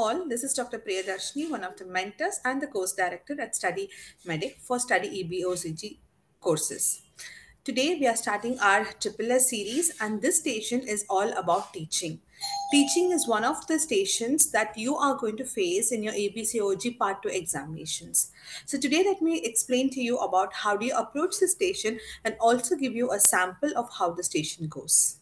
all, this is Dr. Priyadharshini, one of the mentors and the course director at Study Medic for Study EBOCG courses. Today we are starting our Triple S series, and this station is all about teaching. Teaching is one of the stations that you are going to face in your ABCOG Part 2 examinations. So today let me explain to you about how do you approach the station and also give you a sample of how the station goes.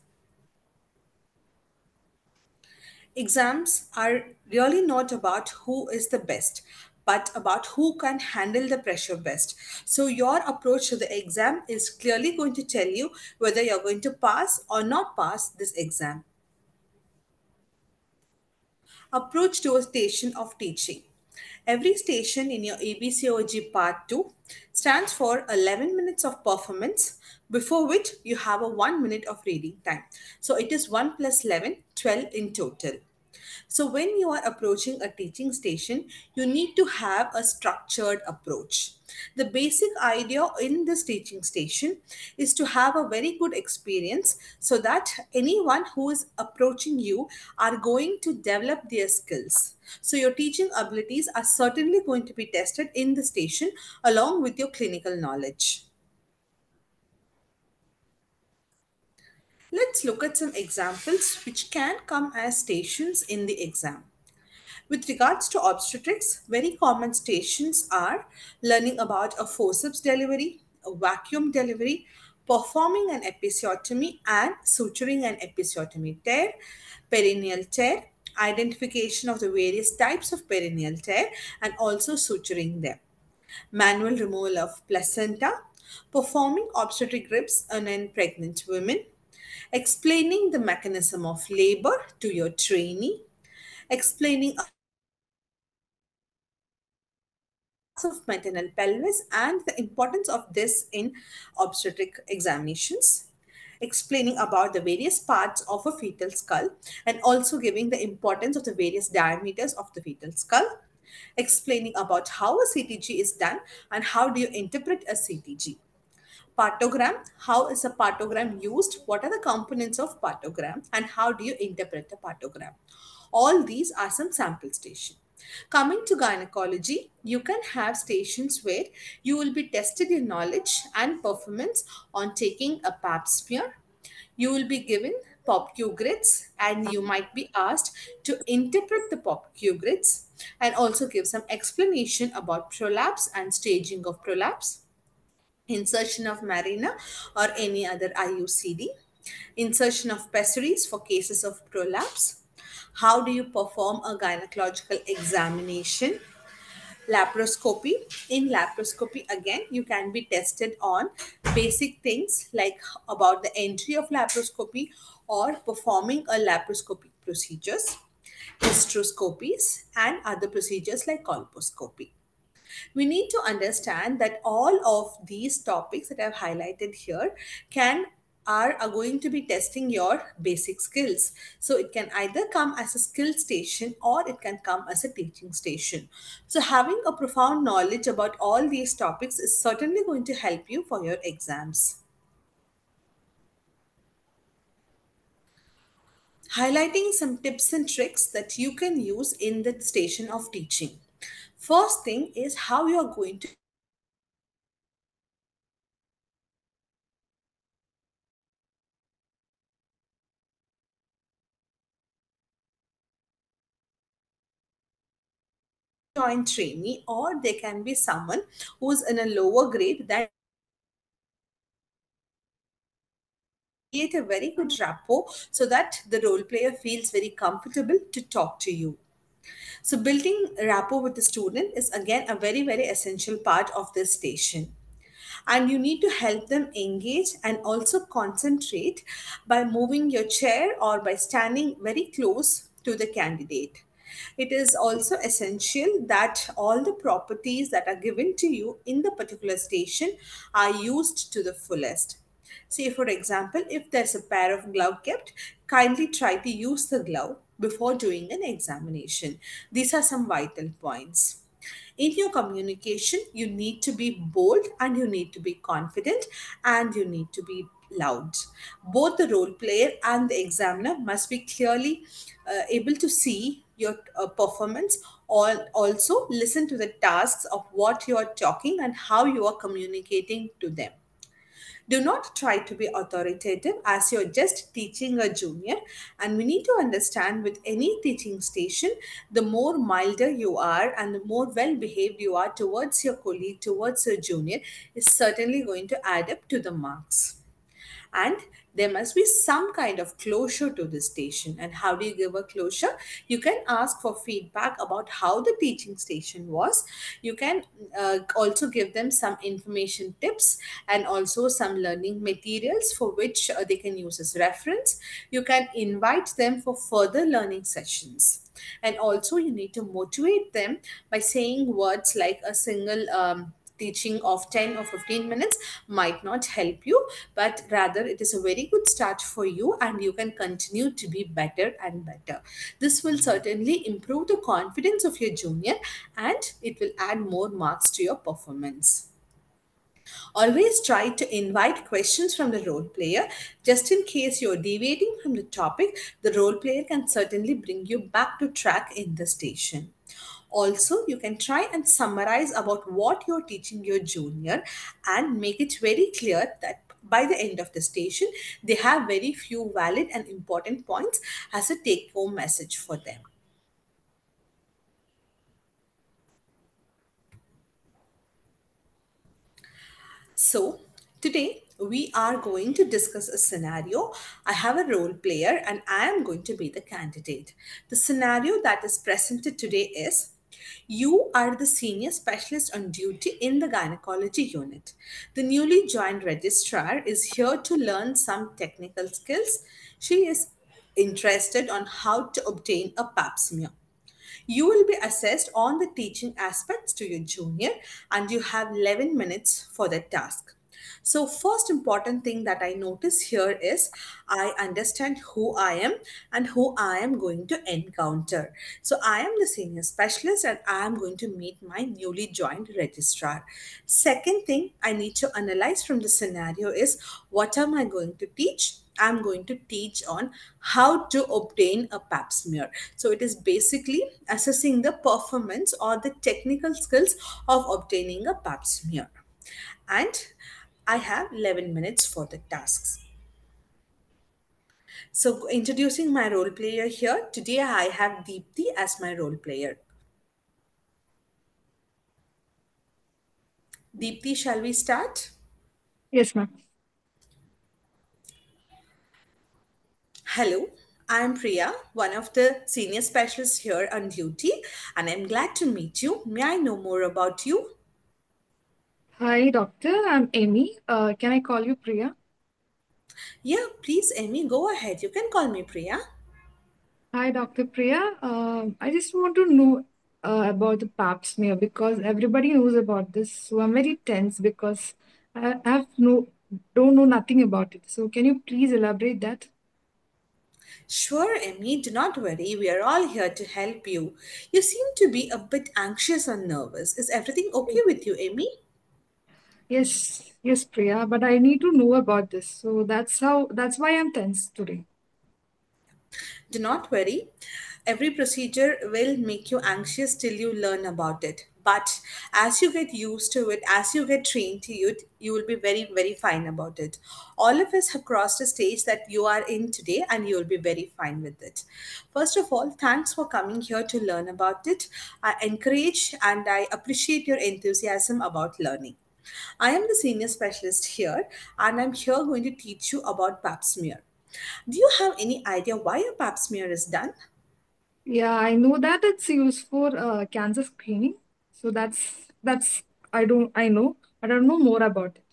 Exams are really not about who is the best, but about who can handle the pressure best. So, your approach to the exam is clearly going to tell you whether you're going to pass or not pass this exam. Approach to a station of teaching. Every station in your ABCOG Part 2 stands for 11 minutes of performance, before which you have a 1 minute of reading time. So it is 1 plus 11, 12 in total. So, when you are approaching a teaching station, you need to have a structured approach. The basic idea in this teaching station is to have a very good experience so that anyone who is approaching you are going to develop their skills. So, your teaching abilities are certainly going to be tested in the station along with your clinical knowledge. Let's look at some examples which can come as stations in the exam. With regards to obstetrics, very common stations are learning about a forceps delivery, a vacuum delivery, performing an episiotomy and suturing an episiotomy tear, perineal tear, identification of the various types of perineal tear, and also suturing them. Manual removal of placenta, performing obstetric ribs in pregnant women, explaining the mechanism of labor to your trainee, explaining of maternal pelvis and the importance of this in obstetric examinations, explaining about the various parts of a fetal skull and also giving the importance of the various diameters of the fetal skull, explaining about how a CTG is done and how do you interpret a CTG. Partogram, how is a partogram used, what are the components of partogram, and how do you interpret the partogram. All these are some sample stations. Coming to gynecology, you can have stations where you will be tested in knowledge and performance on taking a pap smear. You will be given POPQ grids and you might be asked to interpret the POPQ grids and also give some explanation about prolapse and staging of prolapse, insertion of marina or any other IUCD, insertion of pessaries for cases of prolapse. How do you perform a gynecological examination? Laparoscopy. In laparoscopy, again, you can be tested on basic things like about the entry of laparoscopy or performing a laparoscopic procedures, hysteroscopies, and other procedures like colposcopy. We need to understand that all of these topics that I've highlighted here are going to be testing your basic skills. So it can either come as a skill station or it can come as a teaching station. So having a profound knowledge about all these topics is certainly going to help you for your exams. Highlighting some tips and tricks that you can use in the station of teaching. First thing is how you are going to join trainee, or they can be someone who's in a lower grade that create a very good rapport so that the role player feels very comfortable to talk to you. So building rapport with the student is again a very, very essential part of this station. And you need to help them engage and also concentrate by moving your chair or by standing very close to the candidate. It is also essential that all the properties that are given to you in the particular station are used to the fullest. Say, for example, if there's a pair of glove kept, kindly try to use the glove before doing an examination. These are some vital points. In your communication, you need to be bold and you need to be confident and you need to be loud. Both the role player and the examiner must be clearly able to see your performance, or also listen to the tasks of what you are talking and how you are communicating to them. Do not try to be authoritative as you're just teaching a junior. And we need to understand with any teaching station, the more milder you are and the more well behaved you are towards your colleague, towards your junior, is certainly going to add up to the marks. And there must be some kind of closure to the station. And how do you give a closure? You can ask for feedback about how the teaching station was. You can also give them some information tips and also some learning materials for which they can use as reference. You can invite them for further learning sessions. And also you need to motivate them by saying words like a single teaching of 10 or 15 minutes might not help you, but rather it is a very good start for you and you can continue to be better and better. This will certainly improve the confidence of your junior and it will add more marks to your performance. Always try to invite questions from the role player. Just in case you're deviating from the topic, the role player can certainly bring you back to track in the station. Also, you can try and summarize about what you're teaching your junior and make it very clear that by the end of the station, they have very few valid and important points as a take home message for them. So, today we are going to discuss a scenario. I have a role player and I am going to be the candidate. The scenario that is presented today is you are the senior specialist on duty in the gynecology unit. The newly joined registrar is here to learn some technical skills. She is interested on how to obtain a pap smear. You will be assessed on the teaching aspects to your junior and you have 11 minutes for the task. So, first important thing that I notice here is I understand who I am and who I am going to encounter. So, I am the senior specialist and I am going to meet my newly joined registrar. Second thing I need to analyze from the scenario is what am I going to teach? I'm going to teach on how to obtain a pap smear. So it is basically assessing the performance or the technical skills of obtaining a pap smear. And I have 11 minutes for the tasks. So introducing my role player here, today I have Deepthi as my role player. Deepthi, shall we start? Yes, ma'am. Hello, I'm Priya, one of the senior specialists here on duty, and I'm glad to meet you. May I know more about you? Hi, doctor. I'm Amy. Can I call you Priya? Yeah, please, Amy, go ahead. You can call me Priya. Hi, Dr. Priya. I just want to know about the pap smear because everybody knows about this. So I'm very tense because I have don't know nothing about it. So can you please elaborate that? Sure, Amy, do not worry. We are all here to help you. You seem to be a bit anxious or nervous. Is everything okay with you, Amy? Yes, Priya. But I need to know about this. So that's why I'm tense today. Do not worry. Every procedure will make you anxious till you learn about it. But as you get used to it, as you get trained to it, you will be very, very fine about it. All of us have crossed a stage that you are in today, and you will be very fine with it. First of all, thanks for coming here to learn about it. I encourage and I appreciate your enthusiasm about learning. I am the senior specialist here, and I'm here going to teach you about pap smear. Do you have any idea why a pap smear is done? Yeah, I know that it's used for cancer screening. So that's I know, but I don't know more about it.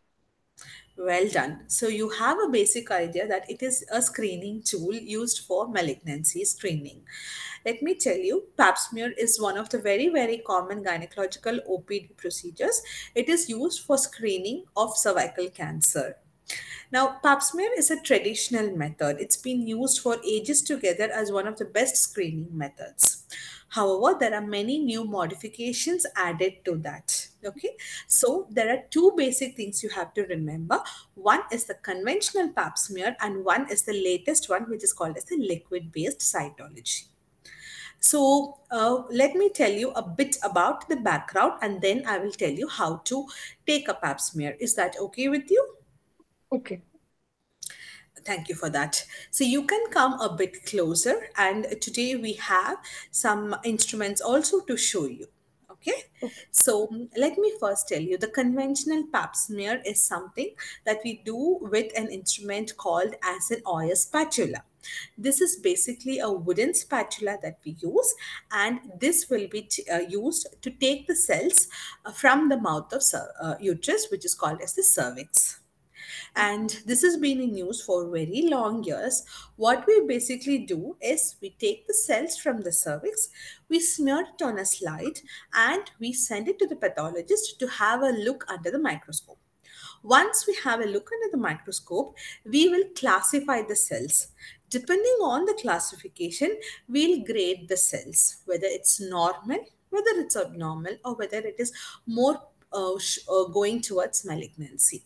Well done. So you have a basic idea that it is a screening tool used for malignancy screening. Let me tell you, pap smear is one of the very, very common gynecological OPD procedures. It is used for screening of cervical cancer. Now, pap smear is a traditional method. It's been used for ages together as one of the best screening methods. However, there are many new modifications added to that. Okay, so there are two basic things you have to remember. One is the conventional pap smear, and one is the latest one, which is called as the liquid based cytology. So let me tell you a bit about the background and then I will tell you how to take a pap smear. Is that okay with you? Okay. Thank you for that. So you can come a bit closer, and today we have some instruments also to show you. Okay. Okay. So let me first tell you the conventional pap smear is something that we do with an instrument called as an oil spatula. This is basically a wooden spatula that we use, and this will be used to take the cells from the mouth of uterus, which is called as the cervix, and this has been in use for very long years. What we basically do is we take the cells from the cervix, we smear it on a slide, and we send it to the pathologist to have a look under the microscope. Once we have a look under the microscope, we will classify the cells. Depending on the classification, we'll grade the cells, whether it's normal, whether it's abnormal, or whether it is more going towards malignancy.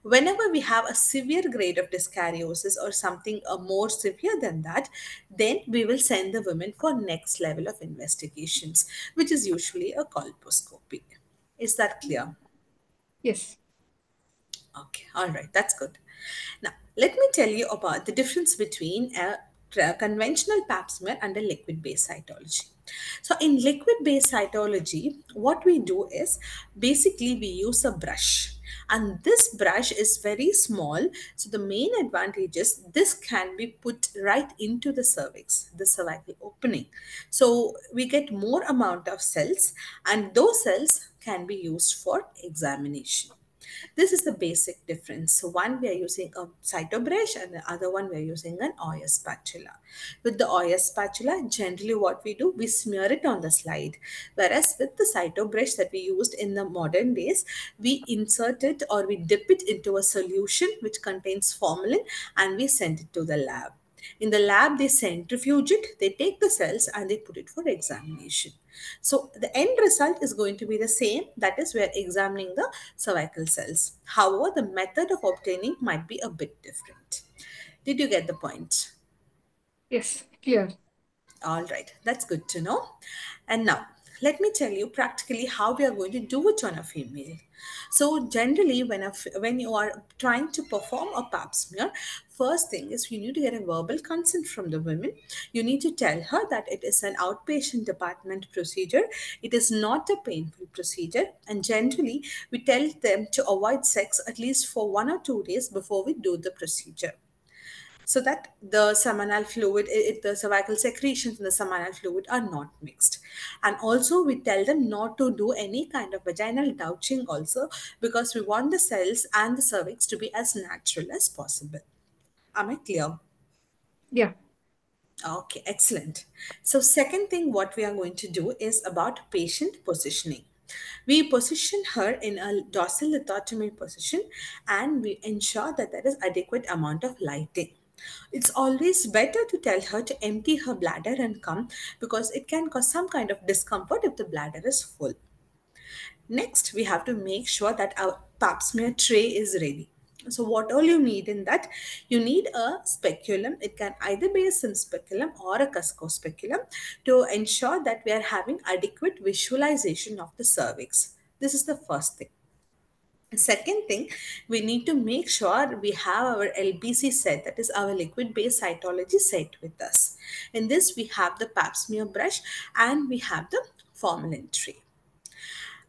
Whenever we have a severe grade of dyskaryosis or something more severe than that, then we will send the women for next level of investigations, which is usually a colposcopy. Is that clear? Yes. Okay, all right, that's good. Now, let me tell you about the difference between a conventional pap smear and a liquid based cytology. So, in liquid based cytology, what we do is basically we use a brush, and this brush is very small. So, the main advantage is this can be put right into the cervix, the cervical opening. So, we get more amount of cells, and those cells can be used for examination. This is the basic difference. So one we are using a cytobrush and the other one we are using an oil spatula. With the oil spatula, generally what we do, we smear it on the slide. Whereas with the cytobrush that we used in the modern days, we insert it or we dip it into a solution which contains formalin and we send it to the lab. In the lab, they centrifuge it, they take the cells and they put it for examination. So the end result is going to be the same, that is, we are examining the cervical cells. However, the method of obtaining might be a bit different. Did you get the point? Yes. Clear. All right, that's good to know. And now, let me tell you practically how we are going to do it on a female. So, generally, when you are trying to perform a pap smear, first thing is you need to get a verbal consent from the women. You need to tell her that it is an outpatient department procedure. It is not a painful procedure, and generally, we tell them to avoid sex at least for 1 or 2 days before we do the procedure, so that the seminal fluid, the cervical secretions and the seminal fluid are not mixed. And also we tell them not to do any kind of vaginal douching also, because we want the cells and the cervix to be as natural as possible. Am I clear? Yeah. Okay, excellent. So, second thing, what we are going to do is about patient positioning. We position her in a dorsal lithotomy position, and we ensure that there is adequate amount of lighting. It's always better to tell her to empty her bladder and come, because it can cause some kind of discomfort if the bladder is full. Next, we have to make sure that our pap smear tray is ready. So, what all you need in that? You need a speculum. It can either be a sim speculum or a Cusco speculum to ensure that we are having adequate visualization of the cervix. This is the first thing. Second thing, we need to make sure we have our LBC set, that is our liquid based cytology set with us. In this, we have the pap smear brush and we have the formalin tray.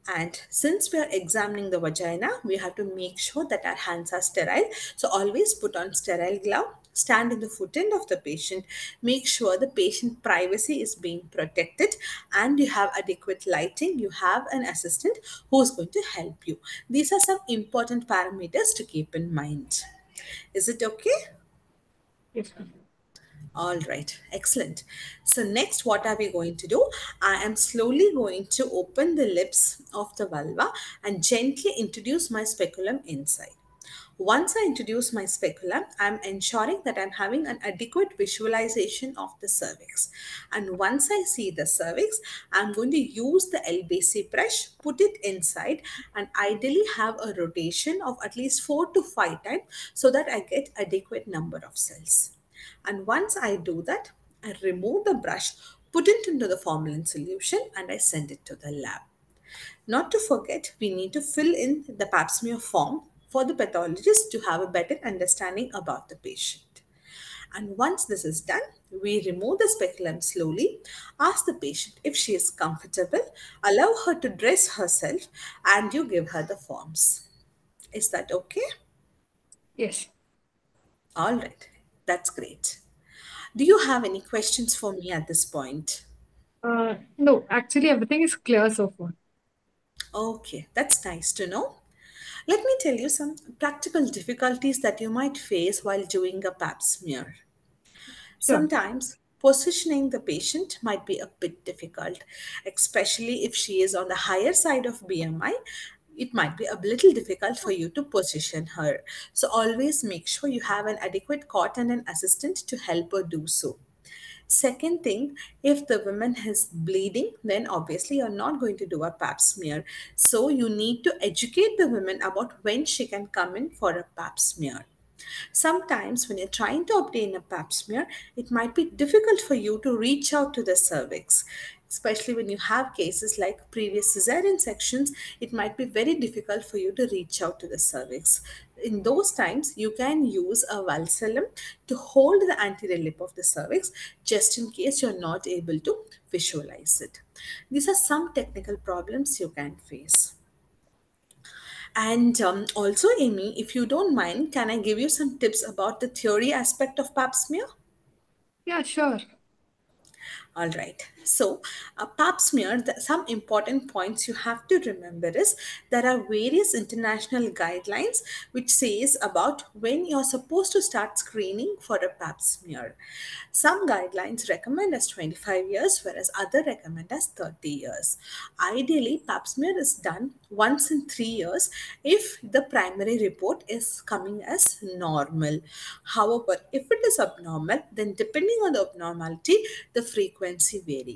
And since we are examining the vagina, we have to make sure that our hands are sterile. So always put on sterile glove, stand in the foot end of the patient, make sure the patient privacy is being protected, and you have adequate lighting. You have an assistant who is going to help you. These are some important parameters to keep in mind. Is it okay? Yes. All right, excellent. So, next, what are we going to do? I am slowly going to open the lips of the vulva and gently introduce my speculum inside. Once I introduce my speculum, I'm ensuring that I'm having an adequate visualization of the cervix. And once I see the cervix, I'm going to use the LBC brush, put it inside, and ideally have a rotation of at least 4 to 5 times so that I get adequate number of cells. And once I do that, I remove the brush, put it into the formalin solution, and I send it to the lab. Not to forget, we need to fill in the pap smear form for the pathologist to have a better understanding about the patient. And once this is done, we remove the speculum slowly, ask the patient if she is comfortable, allow her to dress herself, and you give her the forms. Is that okay? Yes. All right, that's great. Do you have any questions for me at this point? No, actually, everything is clear so far. Okay, that's nice to know. Let me tell you some practical difficulties that you might face while doing a pap smear. Sure. Sometimes positioning the patient might be a bit difficult, especially if she is on the higher side of BMI. It might be a little difficult for you to position her. So always make sure you have an adequate cot and an assistant to help her do so. Second thing, if the woman is bleeding, then obviously you're not going to do a pap smear. So you need to educate the woman about when she can come in for a pap smear. Sometimes, when you're trying to obtain a pap smear, it might be difficult for you to reach out to the cervix. Especially when you have cases like previous cesarean sections, it might be very difficult for you to reach out to the cervix. In those times, you can use a valsalem to hold the anterior lip of the cervix just in case you're not able to visualize it. These are some technical problems you can face. And also, Amy, if you don't mind, can I give you some tips about the theory aspect of pap smear? Yeah, sure. All right. So, a pap smear, some important points you have to remember is there are various international guidelines which says about when you're supposed to start screening for a pap smear. Some guidelines recommend as 25 years, whereas other recommend as 30 years. Ideally, pap smear is done once in 3 years if the primary report is coming as normal. However, if it is abnormal, then depending on the abnormality, the frequency varies.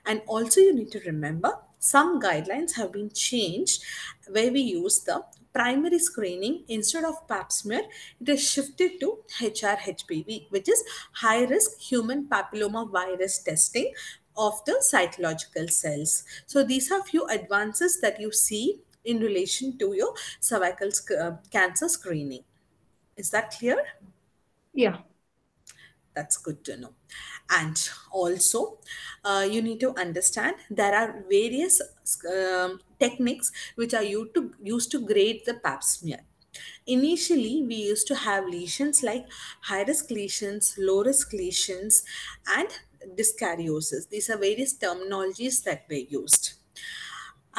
And also, you need to remember some guidelines have been changed where we use the primary screening instead of pap smear. It is shifted to HRHPV, which is high risk human papilloma virus testing of the cytological cells. So, these are few advances that you see in relation to your cervical cancer screening. Is that clear? Yeah. That's good to know. And also, you need to understand there are various techniques which are used to grade the pap smear. Initially, we used to have lesions like high risk lesions, low risk lesions, and dyskaryosis. These are various terminologies that were used.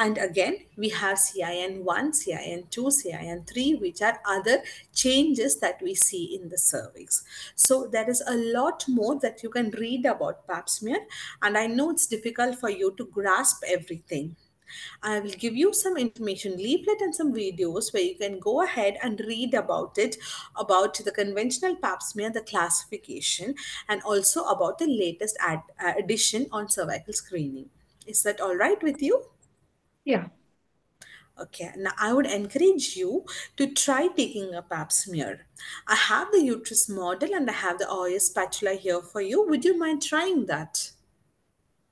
And again, we have CIN1, CIN2, CIN3, which are other changes that we see in the cervix. So there is a lot more that you can read about pap smear, and I know it's difficult for you to grasp everything. I will give you some information leaflet and some videos where you can go ahead and read about it, about the conventional pap smear, the classification, and also about the latest addition on cervical screening. Is that all right with you? Yeah. Okay, now I would encourage you to try taking a pap smear. I have the uterus model and I have the OS spatula here for you. Would you mind trying that?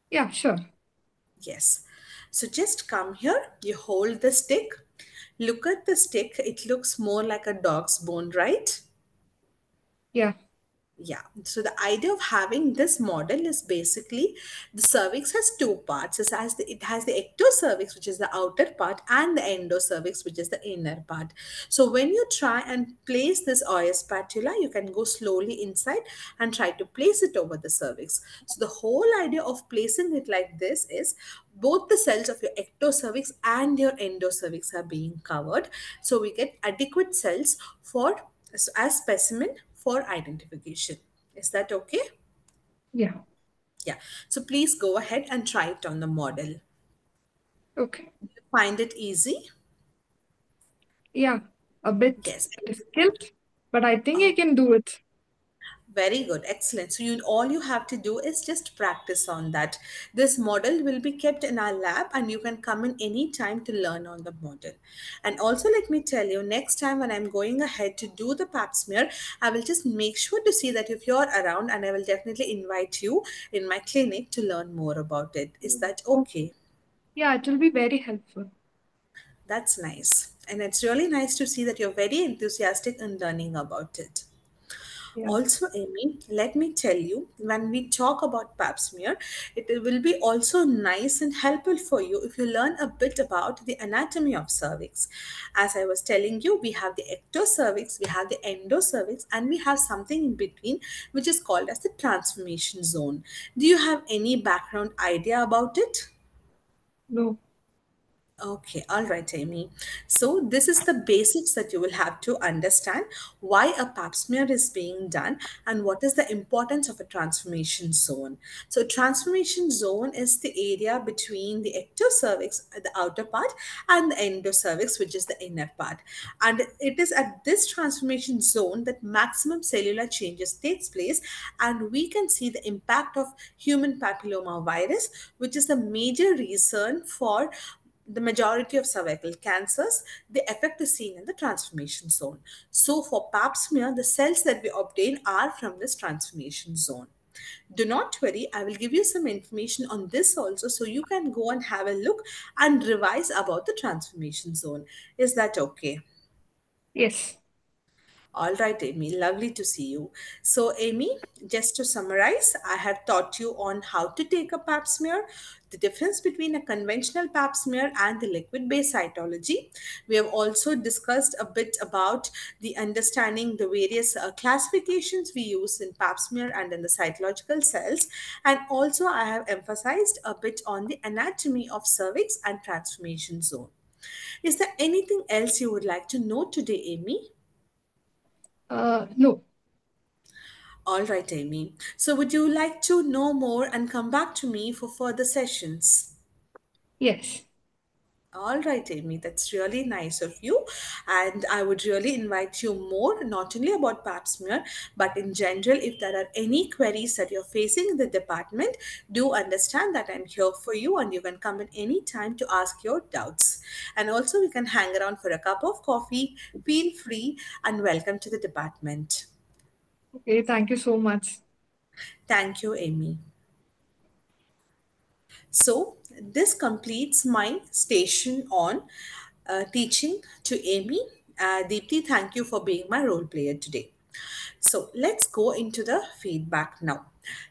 Yeah, sure. Yes. So just come here, you hold the stick. Look at the stick, it looks more like a dog's bone, right? Yeah. Yeah. So the idea of having this model is basically the cervix has two parts. It has the ectocervix, which is the outer part, and the endocervix, which is the inner part. So when you try and place this OS spatula, you can go slowly inside and try to place it over the cervix. So the whole idea of placing it like this is both the cells of your ectocervix and your endocervix are being covered. So we get adequate cells for as specimen for identification. Is that okay? Yeah. Yeah. So please go ahead and try it on the model. Okay. Find it easy? Yeah. A bit Yes. difficult, but I think I can do it. Very good, excellent. So all you have to do is just practice on that. This model will be kept in our lab, and you can come in any time to learn on the model. And also, let me tell you, next time when I'm going ahead to do the pap smear, I will just make sure to see that if you're around, and I will definitely invite you in my clinic to learn more about it. Is that Okay. okay? Yeah, it will be very helpful. That's nice. And it's really nice to see that you're very enthusiastic in learning about it. Yeah. Also, Amy, let me tell you, when we talk about pap smear, it will be also nice and helpful for you if you learn a bit about the anatomy of cervix. As I was telling you, we have the ectocervix, we have the endocervix, and we have something in between which is called as the transformation zone. Do you have any background idea about it? No. Okay, all right, Amy. So, this is the basics that you will have to understand why a pap smear is being done and what is the importance of a transformation zone. So, transformation zone is the area between the ectocervix, the outer part, and the endocervix, which is the inner part. And it is at this transformation zone that maximum cellular changes takes place, and we can see the impact of human papilloma virus, which is the major reason for the majority of cervical cancers. The effect is seen in the transformation zone. So for pap smear, the cells that we obtain are from this transformation zone. Do not worry, I will give you some information on this also, so you can go and have a look and revise about the transformation zone. Is that okay? Yes. All right, Amy, lovely to see you. So, Amy, just to summarize, I have taught you on how to take a pap smear, the difference between a conventional pap smear and the liquid based cytology. We have also discussed a bit about the understanding the various classifications we use in pap smear and in the cytological cells. And also, I have emphasized a bit on the anatomy of cervix and transformation zone. Is there anything else you would like to know today, Amy? No. All right, Amy. So, would you like to know more and come back to me for further sessions? Yes. All right, Amy, that's really nice of you. And I would really invite you more, not only about pap smear, but in general, if there are any queries that you're facing in the department, do understand that I'm here for you and you can come in any time to ask your doubts. And also, we can hang around for a cup of coffee. Feel free and welcome to the department. Okay, thank you so much. Thank you, Amy. So, this completes my station on teaching to Amy. Deepti, thank you for being my role player today. So let's go into the feedback now.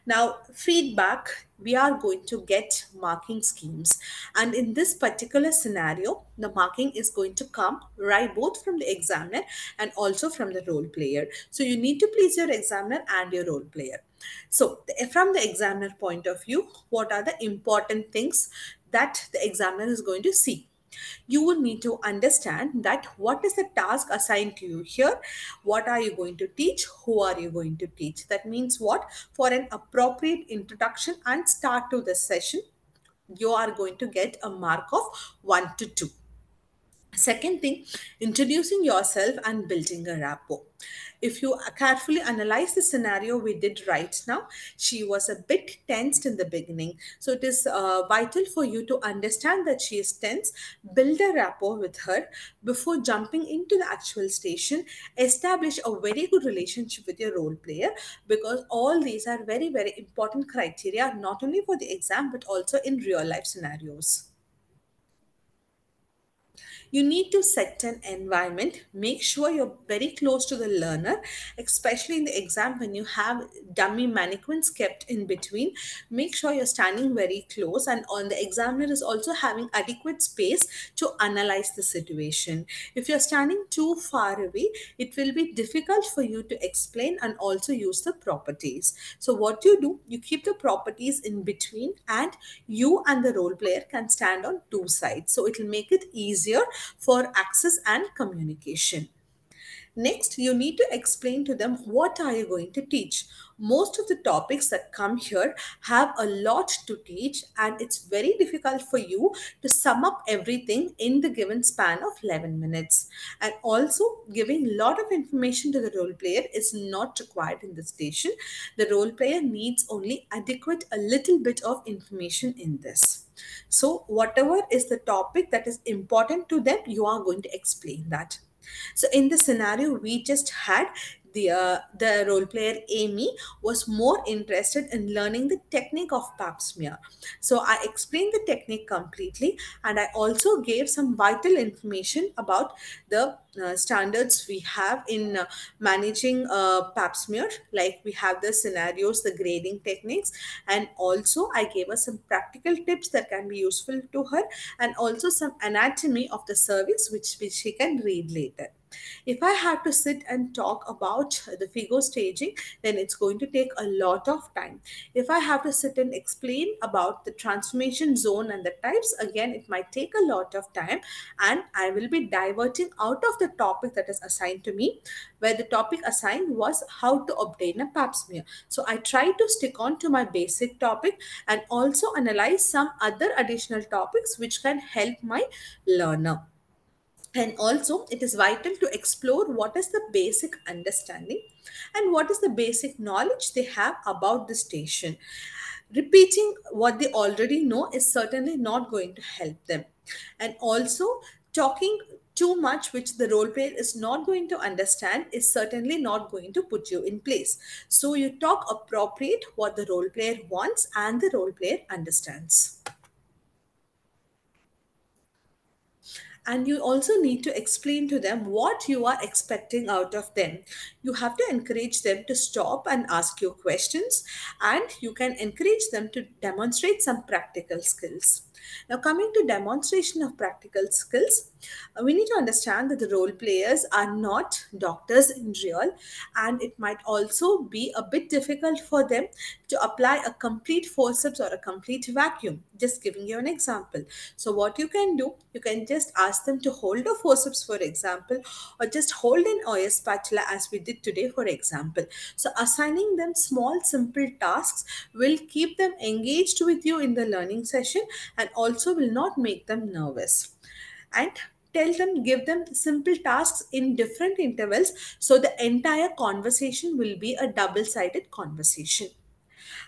Now, feedback, we are going to get marking schemes. And in this particular scenario, the marking is going to come right both from the examiner and also from the role player. So you need to please your examiner and your role player. So, from the examiner point of view, what are the important things that the examiner is going to see? You will need to understand that what is the task assigned to you here, what are you going to teach, who are you going to teach. That means what? For an appropriate introduction and start to the session, you are going to get a mark of 1 to 2. Second thing, introducing yourself and building a rapport. If you carefully analyze the scenario we did right now, she was a bit tensed in the beginning. So it is vital for you to understand that she is tense, build a rapport with her before jumping into the actual station, establish a very good relationship with your role player, because all these are very, very important criteria, not only for the exam, but also in real life scenarios. You need to set an environment. Make sure you're very close to the learner, especially in the exam when you have dummy mannequins kept in between. Make sure you're standing very close, and on the examiner is also having adequate space to analyze the situation. If you're standing too far away, it will be difficult for you to explain and also use the properties. So what you do, you keep the properties in between, and you and the role player can stand on two sides. So it will make it easier for access and communication. Next, you need to explain to them what are you going to teach. Most of the topics that come here have a lot to teach, and it's very difficult for you to sum up everything in the given span of 11 minutes. And also, giving a lot of information to the role player is not required in this station. The role player needs only adequate a little bit of information in this. So, whatever is the topic that is important to them, you are going to explain that. So in the scenario we just had, the role player Amy was more interested in learning the technique of pap smear. So I explained the technique completely, and I also gave some vital information about the standards we have in managing pap smear. Like we have the scenarios, the grading techniques, and also I gave her some practical tips that can be useful to her, and also some anatomy of the cervix which she can read later. If I have to sit and talk about the figure staging, then it's going to take a lot of time. If I have to sit and explain about the transformation zone and the types, again, it might take a lot of time, and I will be diverting out of the topic that is assigned to me, where the topic assigned was how to obtain a pap smear. So I try to stick on to my basic topic and also analyze some other additional topics which can help my learner. And also it is vital to explore what is the basic understanding and what is the basic knowledge they have about the station. Repeating what they already know is certainly not going to help them. And also, talking too much which the role player is not going to understand is certainly not going to put you in place. So you talk appropriate what the role player wants and the role player understands. And you also need to explain to them what you are expecting out of them. You have to encourage them to stop and ask you questions, and you can encourage them to demonstrate some practical skills. Now, coming to demonstration of practical skills, we need to understand that the role players are not doctors in real, and it might also be a bit difficult for them to apply a complete forceps or a complete vacuum. Just giving you an example. So, what you can do, you can just ask them to hold a forceps, for example, or just hold an OS spatula as we did today, for example. So, assigning them small, simple tasks will keep them engaged with you in the learning session and also will not make them nervous. And tell them, give them simple tasks in different intervals, so the entire conversation will be a double sided conversation.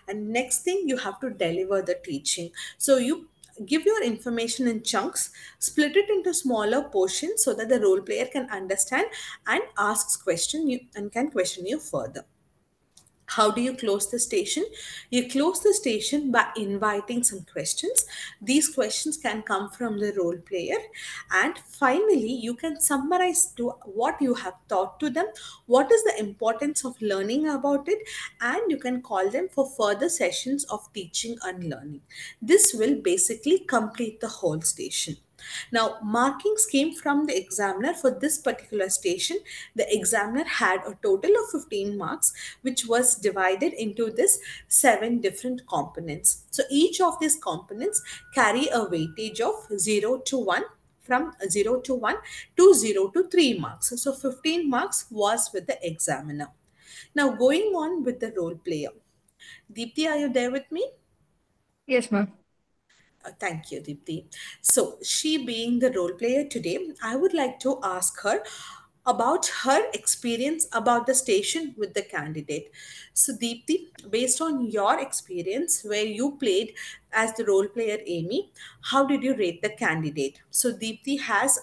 And next thing, you have to deliver the teaching. So you give your information in chunks, split it into smaller portions so that the role player can understand and asks question you and can question you further. How do you close the station? You close the station by inviting some questions. These questions can come from the role player. And finally, you can summarize to what you have taught to them, what is the importance of learning about it, and you can call them for further sessions of teaching and learning. This will basically complete the whole station. Now, markings came from the examiner for this particular station. The examiner had a total of 15 marks, which was divided into this 7 different components. So each of these components carry a weightage of 0 to 1, from 0 to 1 to 0 to 3 marks. So 15 marks was with the examiner. Now going on with the role player. Deepti, are you there with me? Yes, ma'am. Thank you, Deepti. So, she being the role player today, I would like to ask her about her experience about the station with the candidate. So, Deepti, based on your experience where you played as the role player Amy, how did you rate the candidate? So, Deepti has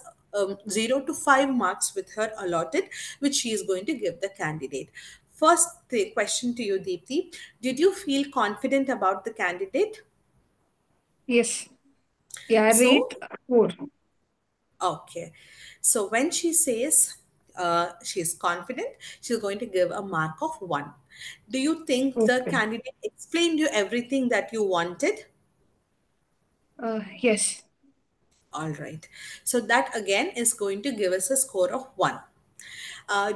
0 to 5 marks with her allotted, which she is going to give the candidate. First, the question to you, Deepti, did you feel confident about the candidate? Yes. Yeah, I So, rate 4. okay. So when she says she's confident, she's going to give a mark of 1. Do you think the Okay. candidate explained you everything that you wanted? Yes. All right. So that again is going to give us a score of 1.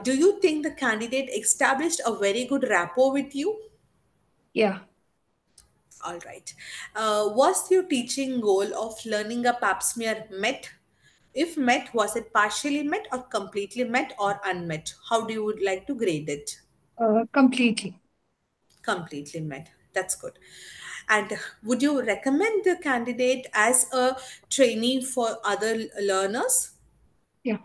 Do you think the candidate established a very good rapport with you? Yeah. All right. Was your teaching goal of learning a pap smear met? If met, was it partially met or completely met or unmet? How do you would like to grade it? Completely. Completely met. That's good. And would you recommend the candidate as a trainee for other learners? Yeah.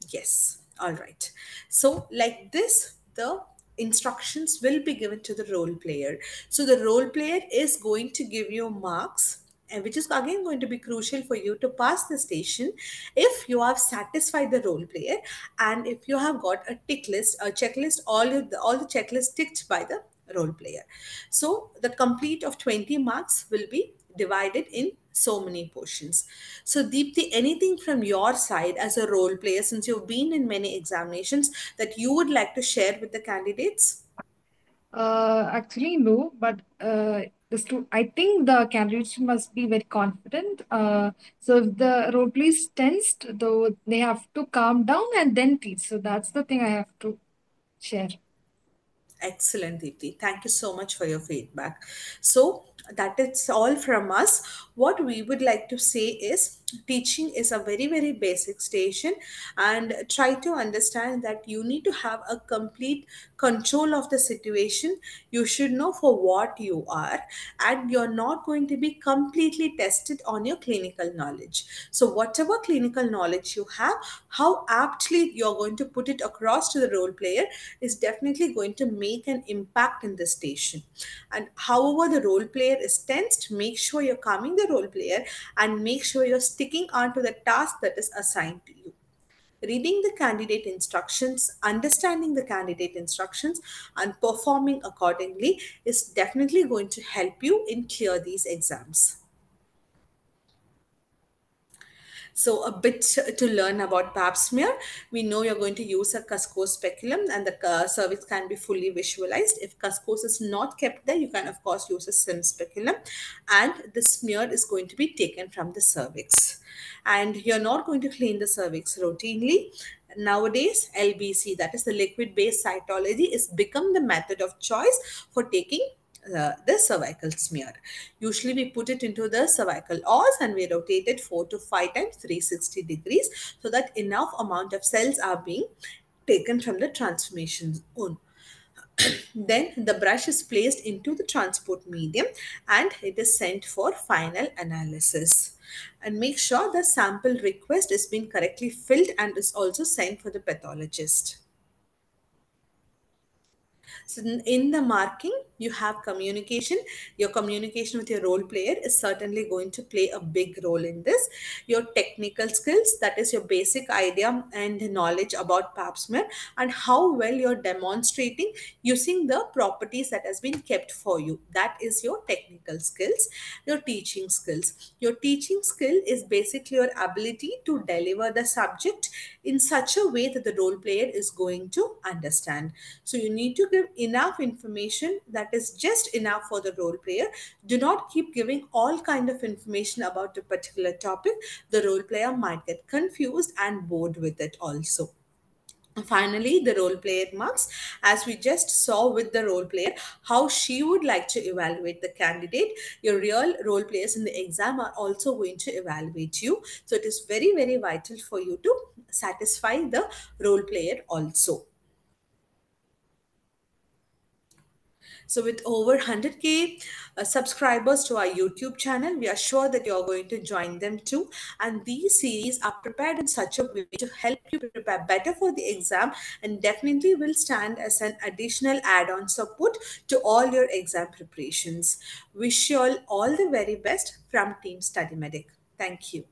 Yes. All right. So, like this, the instructions will be given to the role player. So, the role player is going to give you marks, and which is again going to be crucial for you to pass the station if you have satisfied the role player and if you have got a tick list, a checklist, all the checklists ticked by the role player. So, the complete of 20 marks will be divided in so many portions. So, Deepthi, anything from your side as a role player, since you've been in many examinations, that you would like to share with the candidates? Actually, no, but I think the candidates must be very confident. So if the role play is tensed, though they have to calm down and then teach. So that's the thing I have to share. Excellent, Deepthi. Thank you so much for your feedback. So, that is all from us. What we would like to say is teaching is a very, very basic station, and try to understand that you need to have a complete control of the situation. You should know for what you are, and you're not going to be completely tested on your clinical knowledge. So, whatever clinical knowledge you have, how aptly you're going to put it across to the role player is definitely going to make an impact in the station. And however the role player is tensed, make sure you're calming the role player and make sure you're sticking on to the task that is assigned to you. Reading the candidate instructions, understanding the candidate instructions, and performing accordingly is definitely going to help you in clear these exams. So, a bit to learn about pap smear. We know you're going to use a Cusco speculum and the cervix can be fully visualized. If Cuscos is not kept there, you can, of course, use a sim speculum, and the smear is going to be taken from the cervix. And you're not going to clean the cervix routinely. Nowadays, LBC, that is the liquid based cytology, is become the method of choice for taking the cervical smear. Usually, we put it into the cervical os and we rotate it 4 to 5 times 360 degrees so that enough amount of cells are being taken from the transformation zone. Then the brush is placed into the transport medium and it is sent for final analysis. And make sure the sample request is being correctly filled and is also sent for the pathologist. So in the marking, you have communication. Your communication with your role player is certainly going to play a big role in this. Your technical skills, that is your basic idea and knowledge about pap smear and how well you're demonstrating using the properties that has been kept for you. That is your technical skills. Your teaching skills. Your teaching skill is basically your ability to deliver the subject in such a way that the role player is going to understand. So you need to give enough information that is just enough for the role player. Do not keep giving all kind of information about a particular topic. The role player might get confused and bored with it also. Finally, the role player marks, as we just saw with the role player, how she would like to evaluate the candidate. Your real role players in the exam are also going to evaluate you. So it is very, very vital for you to satisfy the role player also. So, with over 100K subscribers to our YouTube channel, we are sure that you're going to join them too. And these series are prepared in such a way to help you prepare better for the exam and definitely will stand as an additional add on support to all your exam preparations. Wish you all the very best from Team Study Medic. Thank you.